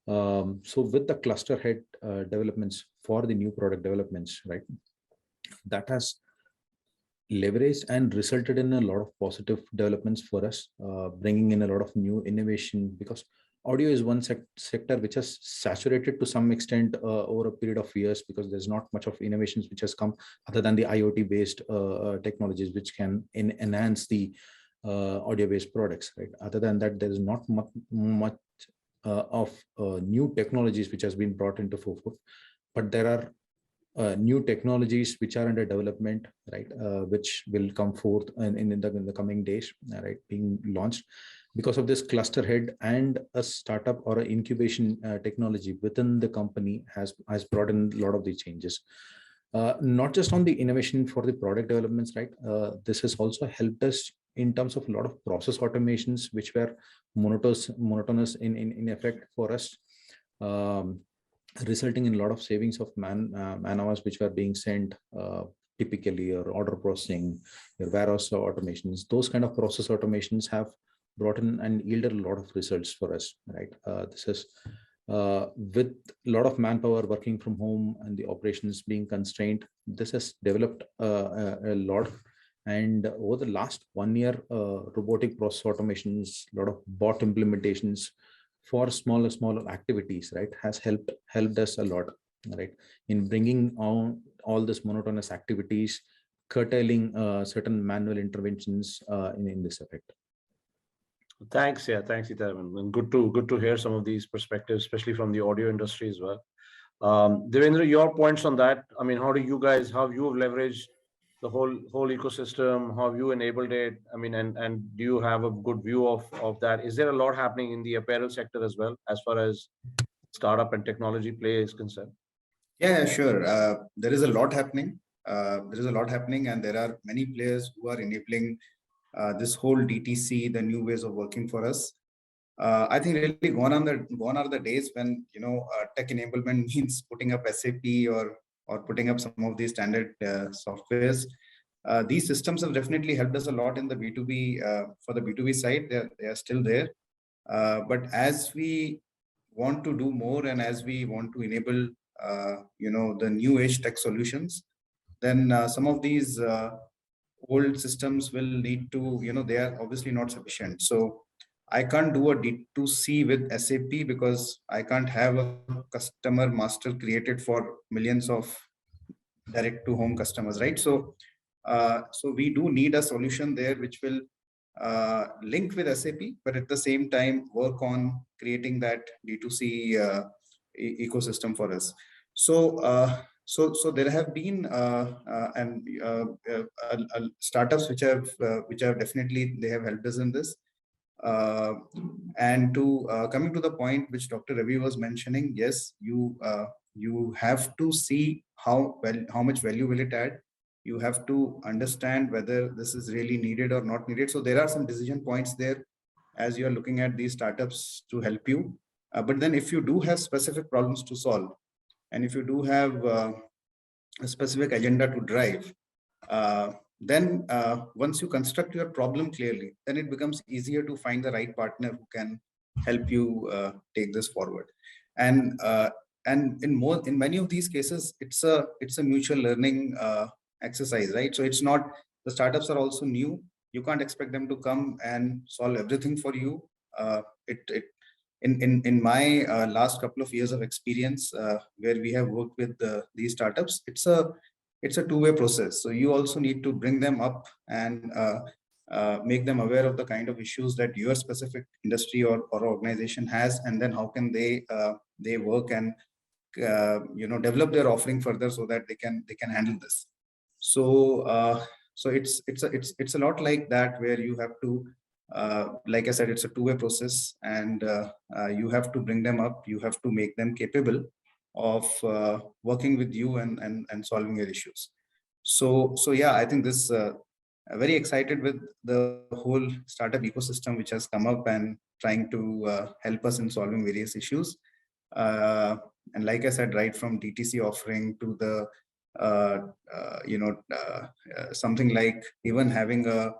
So with the cluster head developments for the new product developments, right, that has leveraged and resulted in a lot of positive developments for us, bringing in a lot of new innovation, because audio is one sector which has saturated to some extent over a period of years, because there's not much of innovations which has come other than the IoT based technologies which can enhance the audio based products, right? Other than that, there is not much of new technologies which has been brought into forefront, but there are new technologies which are under development, right, which will come forth in the coming days, right, being launched because of this cluster head, and a startup or an incubation technology within the company has brought in a lot of these changes. Not just on the innovation for the product developments, right? This has also helped us in terms of a lot of process automations, which were monotonous in effect for us, resulting in a lot of savings of man hours, which were being sent typically, or order processing, your warehouse automations. Those kind of process automations have brought in and yielded a lot of results for us, right? This is with a lot of manpower working from home and the operations being constrained, this has developed a lot. And over the last 1 year, robotic process automations, a lot of bot implementations for smaller activities, right, has helped us a lot, right, in bringing on all this monotonous activities, curtailing certain manual interventions in this effect. Thanks, Seetharam, and good to hear some of these perspectives, especially from the audio industry as well. Devendra, your points on that. I mean, how have you leveraged the whole ecosystem? How have you enabled it? I mean, and do you have a good view of that? Is there a lot happening in the apparel sector as well, as far as startup and technology play is concerned? Yeah, sure. There is a lot happening. And there are many players who are enabling this whole DTC, the new ways of working for us. I think really gone are the days when tech enablement means putting up SAP or putting up some of these standard softwares. These systems have definitely helped us a lot in the B2B. For the B2B side, they are still there. But as we want to do more, and as we want to enable the new age tech solutions, then some of these old systems will need to, they are obviously not sufficient. So I can't do a D2C with SAP because I can't have a customer master created for millions of direct to home customers, right? So we do need a solution there which will link with SAP, but at the same time work on creating that D2C ecosystem for us. So there have been startups which have definitely, they have helped us in this. And to coming to the point which Dr. Ravi was mentioning, yes, you have to see how much value will it add. You have to understand whether this is really needed or not needed. So there are some decision points there as you are looking at these startups to help you. But then if you do have specific problems to solve, and if you do have a specific agenda to drive, then once you construct your problem clearly, then it becomes easier to find the right partner who can help you take this forward. And in many of these cases, it's a mutual learning exercise, right? So it's not, the startups are also new. You can't expect them to come and solve everything for you. In my last couple of years of experience, where we have worked with these startups, it's a two-way process. So you also need to bring them up and make them aware of the kind of issues that your specific industry or organization has, and then how can they work and develop their offering further so that they can handle this. So it's a lot like that, where you have to, like I said, it's a two-way process, and you have to bring them up. You have to make them capable of working with you and solving your issues. So yeah, I think this very excited with the whole startup ecosystem which has come up and trying to help us in solving various issues. And like I said, right from DTC offering to the something like even having a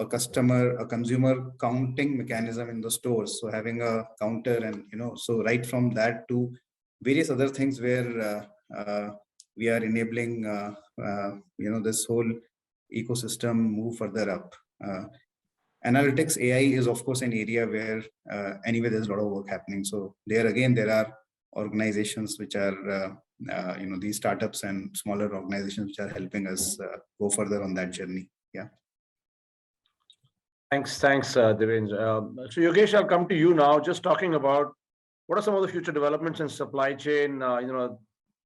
consumer counting mechanism in the stores. So having a counter, and so right from that to various other things where we are enabling this whole ecosystem move further up. Analytics AI is of course an area where anyway there's a lot of work happening. So there again, there are organizations which are these startups and smaller organizations which are helping us go further on that journey. Yeah. Thanks, Devendra. So Yogesh, I'll come to you now. Just talking about what are some of the future developments in supply chain,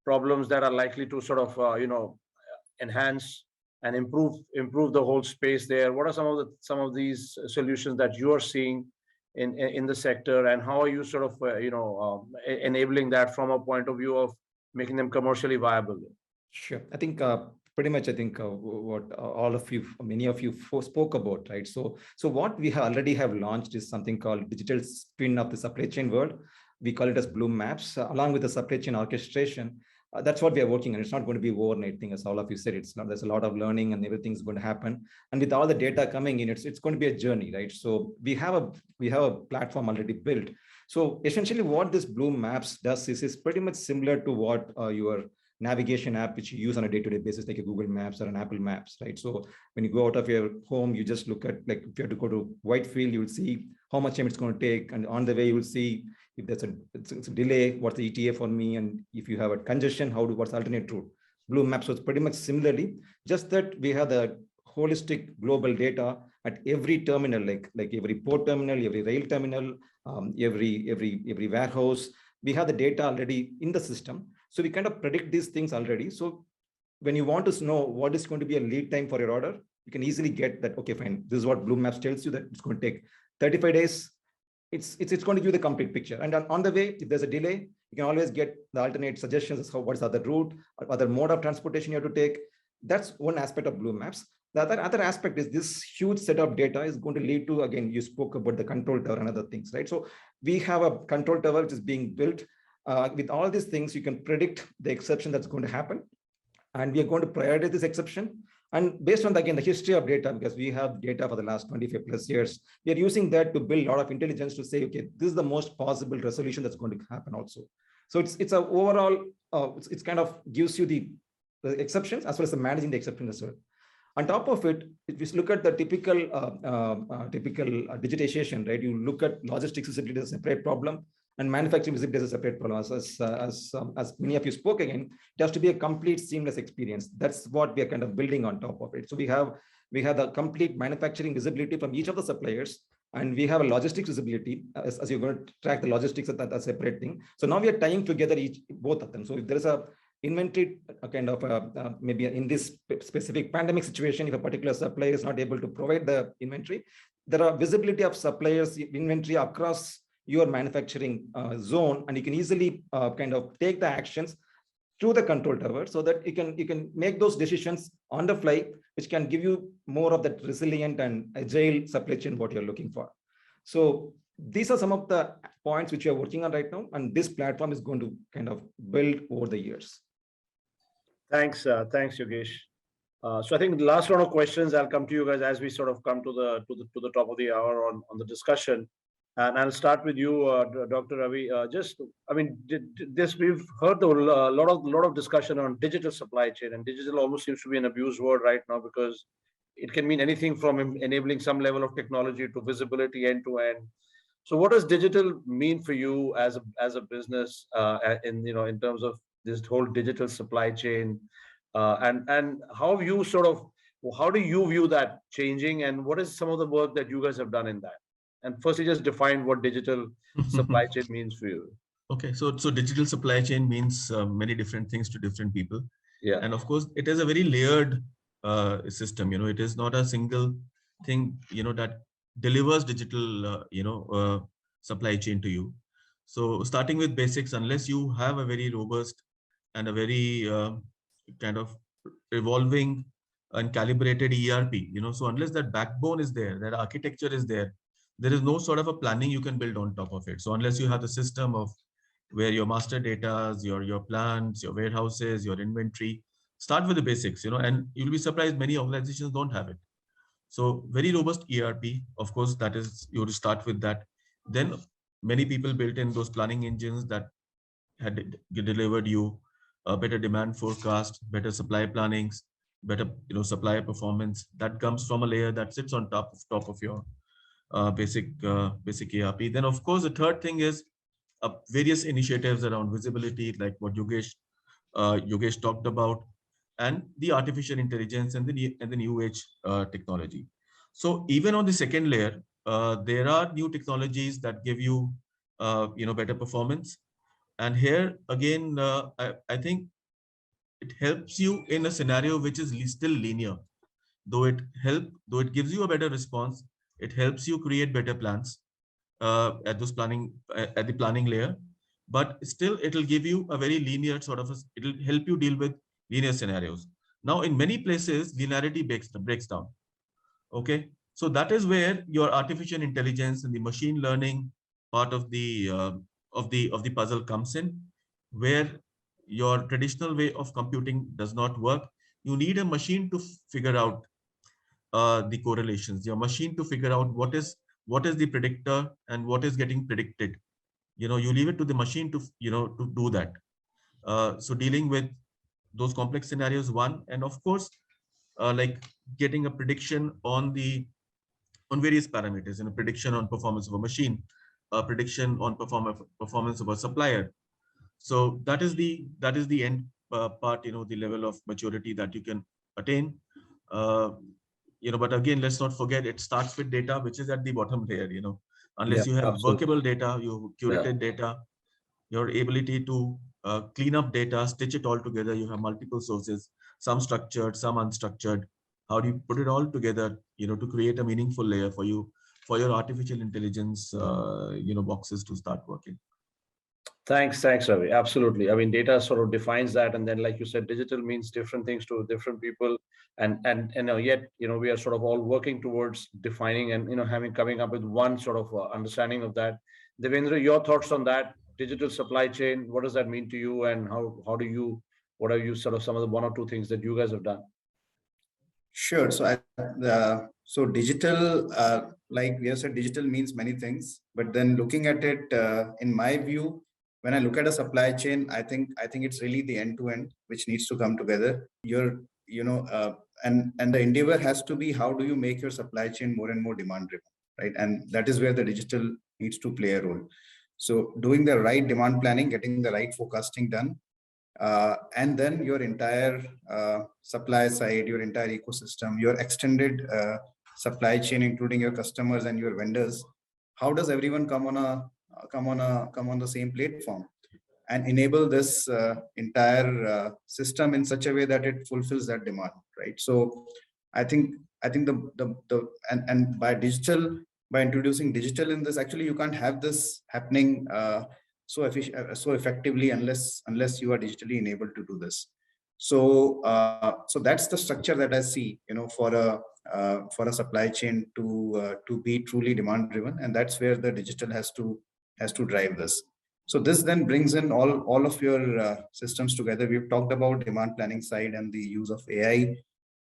problems that are likely to sort of enhance and improve the whole space there. What are some of these solutions that you are seeing in the sector, and how are you sort of enabling that from a point of view of making them commercially viable? Sure. I think pretty much, I think what all of you, many of you spoke about, right? So what we already have launched is something called digital twin of the supply chain world. We call it as Blume Maps, along with the supply chain orchestration. That's what we are working on. It's not going to be overnight thing, as all of you said. It's not. There's a lot of learning, and everything's going to happen. And with all the data coming in, it's going to be a journey, right? So we have a platform already built. So essentially, what this Blume Maps does is pretty much similar to what your navigation app which you use on a day-to-day basis, like a Google Maps or an Apple Maps, right? So when you go out of your home, you just look at, like, if you have to go to Whitefield, you will see how much time it's going to take, and on the way you will see if there's it's a delay, what's the ETA for me, and if you have a congestion, what's the alternate route. Blume Maps was pretty much similarly, just that we have the holistic global data at every terminal, like every port terminal, every rail terminal, every warehouse. We have the data already in the system. So we kind of predict these things already. So when you want to know what is going to be a lead time for your order, you can easily get that, okay, fine, this is what Blume Maps tells you, that it's going to take 35 days. It's going to give you the complete picture. And on the way, if there's a delay, you can always get the alternate suggestions as what's the other route or other mode of transportation you have to take. That's one aspect of Blume Maps. The other aspect is this huge set of data is going to lead to, again, you spoke about the control tower and other things, right? So we have a control tower which is being built. With all these things, you can predict the exception that's going to happen. And we are going to prioritize this exception. And based on, again, the history of data, because we have data for the last 25 plus years, we are using that to build a lot of intelligence to say, okay, this is the most possible resolution that's going to happen also. So it's a overall, it's kind of gives you the exceptions as well as the managing the exceptions as well. On top of it, if you look at the typical digitization, right? You look at logistics visibility as a separate problem, and manufacturing visibility as a separate problem. As many of you spoke again, it has to be a complete seamless experience. That's what we are kind of building on top of it. So we have the complete manufacturing visibility from each of the suppliers, and we have a logistics visibility as you're going to track the logistics as a separate thing. So now we are tying together both of them. So if there is a inventory kind of maybe in this specific pandemic situation, if a particular supplier is not able to provide the inventory, there are visibility of suppliers inventory across your manufacturing zone, and you can easily kind of take the actions through the control tower, so that you can make those decisions on the fly, which can give you more of that resilient and agile supply chain what you're looking for. So these are some of the points which you're working on right now, and this platform is going to kind of build over the years. Thanks, Yogesh. So I think the last round of questions, I'll come to you guys as we sort of come to the top of the hour on the discussion. And I'll start with you, Dr. Ravi. We've heard a lot of discussion on digital supply chain, and digital almost seems to be an abused word right now, because it can mean anything from enabling some level of technology to visibility end to end. So what does digital mean for you as a business in terms of this whole digital supply chain, and how do you view that changing, and what is some of the work that you guys have done in that? And firstly, just define what digital supply chain means for you. Okay, so digital supply chain means many different things to different people. Yeah. And of course, it is a very layered system. It is not a single thing, that delivers digital, supply chain to you. So starting with basics, unless you have a very robust and a very kind of evolving and calibrated ERP, so unless that backbone is there, that architecture is there is no sort of a planning you can build on top of it. So unless you have the system of where your master data, your plants, your warehouses, your inventory, start with the basics, and you'll be surprised many organizations don't have it. So very robust ERP, of course, that is, you have to start with that. Then many people built in those planning engines that had delivered you a better demand forecast, better supply plannings, better supplier performance. That comes from a layer that sits on top of your basic ERP. Then of course the third thing is various initiatives around visibility, like what Yogesh talked about, and the artificial intelligence and the new age technology. So even on the second layer, there are new technologies that give you better performance. And here again, I think it helps you in a scenario which is still linear. Though it gives you a better response, it helps you create better plans at the planning layer, but still it'll give you a very linear sort of it'll help you deal with linear scenarios. Now, in many places, linearity breaks down. Okay, so that is where your artificial intelligence and the machine learning part of the puzzle comes in, where your traditional way of computing does not work. You need a machine to figure out the correlations. Your machine to figure out what is the predictor and what is getting predicted. You leave it to the machine to to do that. So dealing with those complex scenarios, one, and of course, like getting a prediction on various parameters, prediction on performance of a machine, prediction on performance of a supplier. So that is the end part, the level of maturity that you can attain. Uh, but again, let's not forget, it starts with data, which is at the bottom layer. Unless Yeah, you have absolutely. workable data, you curated data, your ability to clean up data, stitch it all together. You have multiple sources, some structured, some unstructured. How do you put it all together, to create a meaningful layer for your artificial intelligence, boxes to start working? Thanks, Ravi. Absolutely. I mean, data sort of defines that, and then, like you said, digital means different things to different people, and yet we are sort of all working towards defining and coming up with one sort of understanding of that. Devendra, your thoughts on that digital supply chain? What does that mean to you, and what are you sort of some of the one or two things that you guys have done? Sure. So digital, like we have said, digital means many things. But then looking at it, in my view, when I look at a supply chain, I think it's really the end-to-end which needs to come together. And the endeavor has to be, how do you make your supply chain more and more demand-driven, right? And that is where the digital needs to play a role. So doing the right demand planning, getting the right forecasting done, and then your entire supply side, your entire ecosystem, your extended supply chain, including your customers and your vendors. How does everyone come on the same platform and enable this entire system in such a way that it fulfills that demand, right? So I think and by introducing digital in this, actually you can't have this happening so effectively unless you are digitally enabled to do this. So that's the structure that I see, for a supply chain to be truly demand driven, and that's where the digital has to drive this. So this then brings in all of your systems together. We've talked about demand planning side and the use of AI.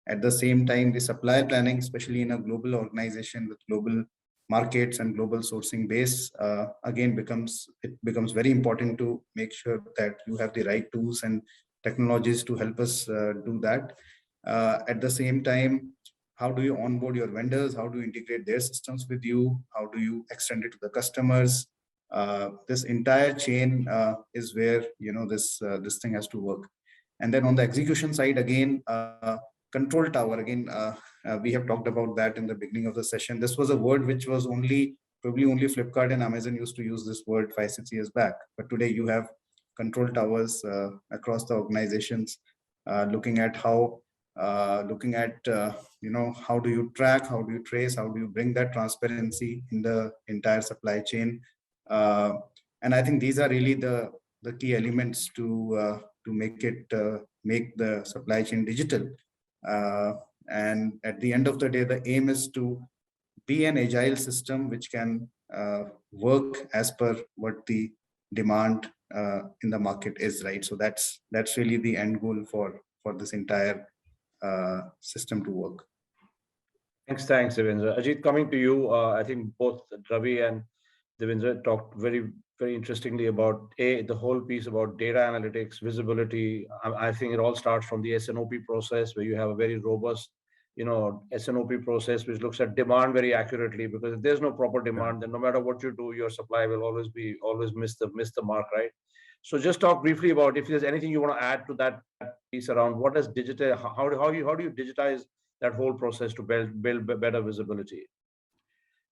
At the same time, the supply planning, especially in a global organization with global markets and global sourcing base, again becomes very important to make sure that you have the right tools and technologies to help us do that. At the same time, how do you onboard your vendors? How do you integrate their systems with you? How do you extend it to the customers? This entire chain is where this thing has to work. And then on the execution side, again, control tower. Again, we have talked about that in the beginning of the session. This was a word which was probably only Flipkart and Amazon used to use this word 5-6 years back. But today you have control towers across the organizations, looking at how do you track, how do you trace, how do you bring that transparency in the entire supply chain. And I think these are really the key elements to make the supply chain digital. And at the end of the day, the aim is to be an agile system which can work as per what the demand in the market is, right? So that's really the end goal for this entire system to work. Thanks, Devendra. Ajith, coming to you, I think both Ravi and Devendra talked very, very interestingly about the whole piece about data analytics, visibility. I think it all starts from the SNOP process, where you have a very robust, SNOP process which looks at demand very accurately. Because if there's no proper demand, then no matter what you do, your supply will always miss the mark, right? So just talk briefly about if there's anything you want to add to that piece around what is digital, how do you digitize that whole process to build better visibility?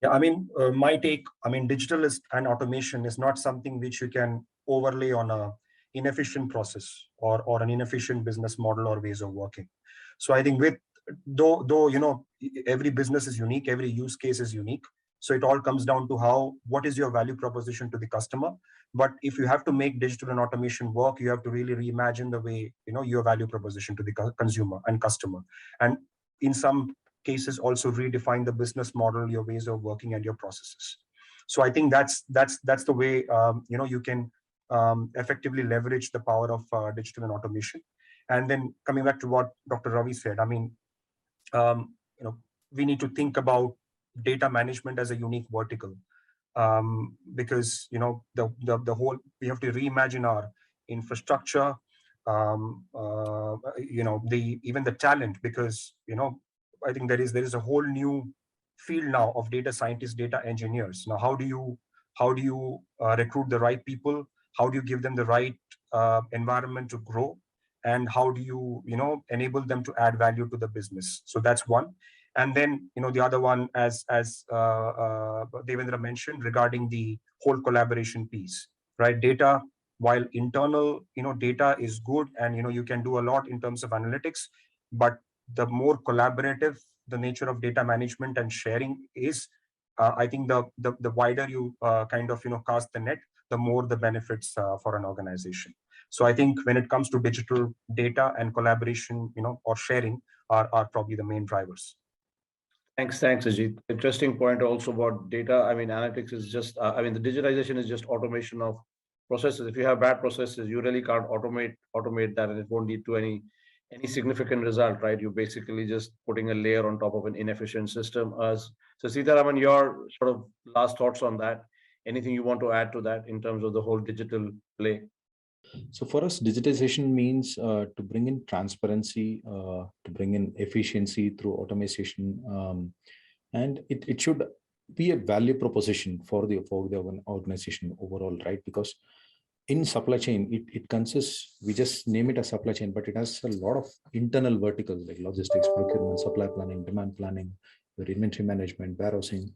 Yeah, I mean, my take, digital and automation is not something which you can overlay on a inefficient process or an inefficient business model or ways of working. So I think though every business is unique, every use case is unique. So it all comes down to what is your value proposition to the customer. But if you have to make digital and automation work, you have to really reimagine the way, your value proposition to the consumer and customer. And in some cases also redefine the business model, your ways of working and your processes. So I think that's the way, you can effectively leverage the power of digital and automation. And then coming back to what Dr. Ravi said, I mean, we need to think about data management as a unique vertical, because the whole, we have to reimagine our infrastructure, even the talent, because I think there is a whole new field now of data scientists, data engineers. Now, how do you recruit the right people? How do you give them the right environment to grow? And how do you enable them to add value to the business? So that's one. And then the other one, as Devendra mentioned, regarding the whole collaboration piece, right? Data, while internal data is good, and you can do a lot in terms of analytics, but the more collaborative the nature of data management and sharing is, I think the wider you kind of cast the net, the more the benefits for an organization. So I think when it comes to digital data and collaboration, or sharing are probably the main drivers. Thanks, Ajith. Interesting point also about data. I mean, analytics is just, the digitization is just automation of processes. If you have bad processes, you really can't automate that, and it won't lead to any significant result, right? You're basically just putting a layer on top of an inefficient system. So Seetharam, your sort of last thoughts on that. Anything you want to add to that in terms of the whole digital play? So for us, digitization means to bring in transparency, to bring in efficiency through automation, and it should be a value proposition for the organization overall, right? Because in supply chain, it consists, we just name it as supply chain, but it has a lot of internal verticals like logistics, procurement, supply planning, demand planning, inventory management, warehousing.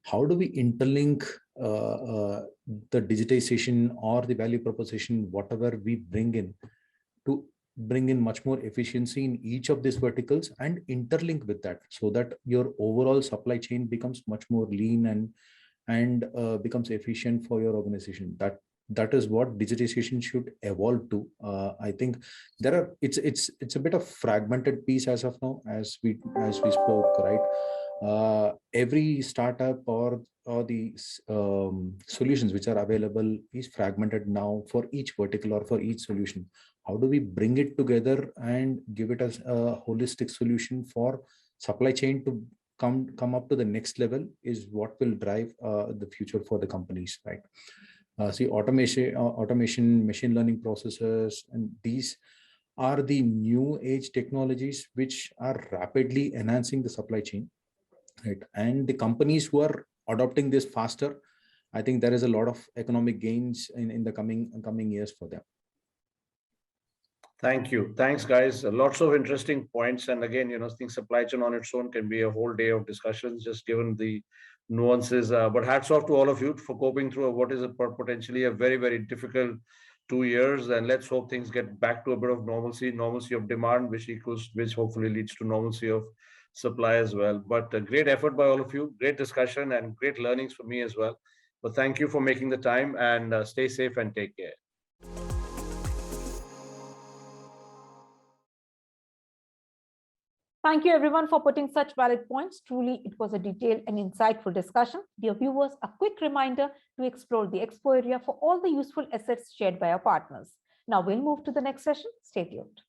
How do we interlink the digitization or the value proposition, whatever we bring in, to bring in much more efficiency in each of these verticals and interlink with that, so that your overall supply chain becomes much more lean and becomes efficient for your organization. That is what digitization should evolve to. I think it's a bit of fragmented piece as of now, as we spoke, right? Every startup or the solutions which are available is fragmented now for each vertical or for each solution. How do we bring it together and give it as a holistic solution for supply chain to come up to the next level is what will drive the future for the companies, right? See, automation, machine learning processes, and these are the new age technologies which are rapidly enhancing the supply chain, right? And the companies who are adopting this faster, I think there is a lot of economic gains in the coming years for them. Thank you. Thanks, guys. Lots of interesting points. And again, I think supply chain on its own can be a whole day of discussions, just given the nuances. But hats off to all of you for coping through what is potentially a very, very difficult 2 years. And let's hope things get back to a bit of normalcy of demand, which hopefully leads to normalcy of supply as well. But a great effort by all of you, great discussion and great learnings for me as well. But thank you for making the time, and stay safe and take care. Thank you everyone for putting such valid points. Truly, it was a detailed and insightful discussion. Dear viewers, a quick reminder to explore the expo area for all the useful assets shared by our partners. Now we'll move to the next session. Stay tuned.